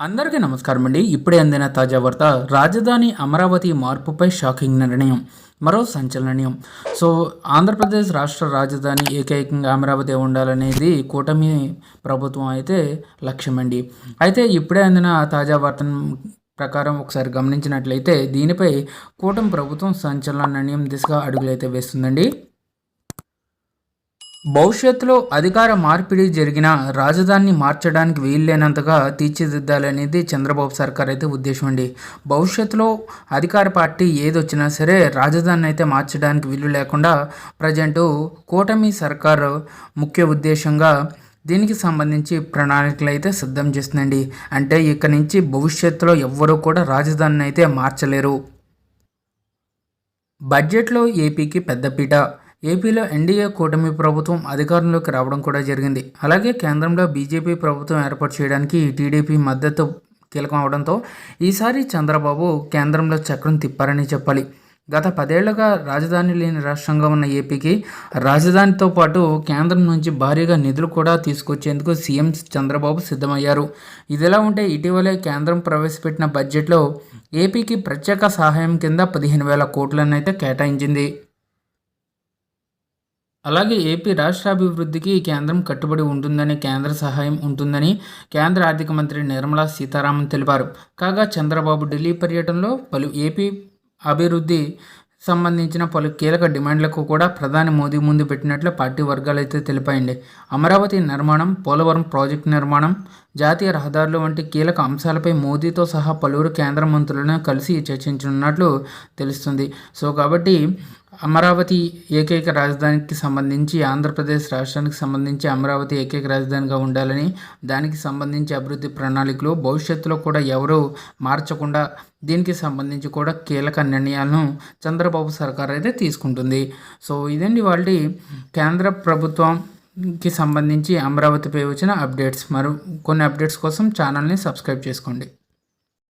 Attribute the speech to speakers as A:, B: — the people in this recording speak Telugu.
A: అందరికీ నమస్కారం అండి. ఇప్పుడే అందిన తాజా వార్త, రాజధాని అమరావతి మార్పుపై షాకింగ్ నిర్ణయం, మరో సంచలనం. సో ఆంధ్రప్రదేశ్ రాష్ట్ర రాజధాని ఏకైకంగా అమరావతి ఉండాలనేది కూటమి ప్రభుత్వం అయితే లక్ష్యం అండి. అయితే ఇప్పుడే అందిన తాజా వార్త ప్రకారం ఒకసారి గమనించినట్లయితే దీనిపై కూటమి ప్రభుత్వం సంచలన నిర్ణయం దిశగా అడుగులైతే వేస్తుందండి. భవిష్యత్తులో అధికార మార్పిడి జరిగిన రాజధానిని మార్చడానికి వీల్లేనంతగా తీర్చిదిద్దాలనేది చంద్రబాబు సర్కార్ అయితే ఉద్దేశం అండి. భవిష్యత్తులో అధికార పార్టీ ఏదొచ్చినా సరే రాజధానిని అయితే మార్చడానికి వీలు లేకుండా ప్రజెంటు కూటమి సర్కారు ముఖ్య ఉద్దేశంగా దీనికి సంబంధించి ప్రణాళికలు అయితే సిద్ధం చేస్తుందండి. అంటే ఇక నుంచి భవిష్యత్తులో ఎవ్వరూ కూడా రాజధానిని అయితే మార్చలేరు. బడ్జెట్లో ఏపీకి పెద్దపీట. ఏపీలో ఎన్డీఏ కూటమి ప్రభుత్వం అధికారంలోకి రావడం కూడా జరిగింది. అలాగే కేంద్రంలో బీజేపీ ప్రభుత్వం ఏర్పాటు చేయడానికి టీడీపీ మద్దతు కీలకం అవడంతో ఈసారి చంద్రబాబు కేంద్రంలో చక్రం తిప్పారని చెప్పాలి. గత 10 ఏళ్లుగా రాజధాని లేని రాష్ట్రంగా ఉన్న ఏపీకి రాజధానితో పాటు కేంద్రం నుంచి భారీగా నిధులు కూడా తీసుకొచ్చేందుకు సీఎం చంద్రబాబు సిద్ధమయ్యారు. ఇదిలా ఉంటే ఇటీవలే కేంద్రం ప్రవేశపెట్టిన బడ్జెట్లో ఏపీకి ప్రత్యేక సహాయం కింద 15,000 కోట్లను అయితే కేటాయించింది. అలాగే ఏపీ రాష్ట్రాభివృద్ధికి కేంద్రం కట్టుబడి ఉంటుందని, కేంద్ర సహాయం ఉంటుందని కేంద్ర ఆర్థిక మంత్రి నిర్మలా సీతారామన్ తెలిపారు. కాగా చంద్రబాబు ఢిల్లీ పర్యటనలో పలు ఏపీ అభివృద్ధి సంబంధించిన పలు కీలక డిమాండ్లకు కూడా ప్రధాని మోదీ ముందు పెట్టినట్లు పార్టీ వర్గాలు అయితే తెలిపాయండి. అమరావతి నిర్మాణం, పోలవరం ప్రాజెక్టు నిర్మాణం, జాతీయ రహదారులు వంటి కీలక అంశాలపై మోదీతో సహా పలువురు కేంద్ర మంత్రులను కలిసి చర్చించనున్నట్లు తెలుస్తుంది. సో కాబట్టి అమరావతి ఏకైక రాజధానికి సంబంధించి, ఆంధ్రప్రదేశ్ రాష్ట్రానికి సంబంధించి అమరావతి ఏకైక రాజధానిగా ఉండాలని, దానికి సంబంధించి అభివృద్ధి ప్రణాళికలు భవిష్యత్తులో కూడా ఎవరు మార్చకుండా దీనికి సంబంధించి కూడా కీలక నిర్ణయాలను చంద్రబాబు సర్కార్ అయితే తీసుకుంటుంది. సో ఇదండి వాళ్ళ కేంద్ర ప్రభుత్వంకి సంబంధించి అమరావతిపై వచ్చిన అప్డేట్స్. మరి కొన్ని అప్డేట్స్ కోసం ఛానల్ని సబ్స్క్రైబ్ చేసుకోండి.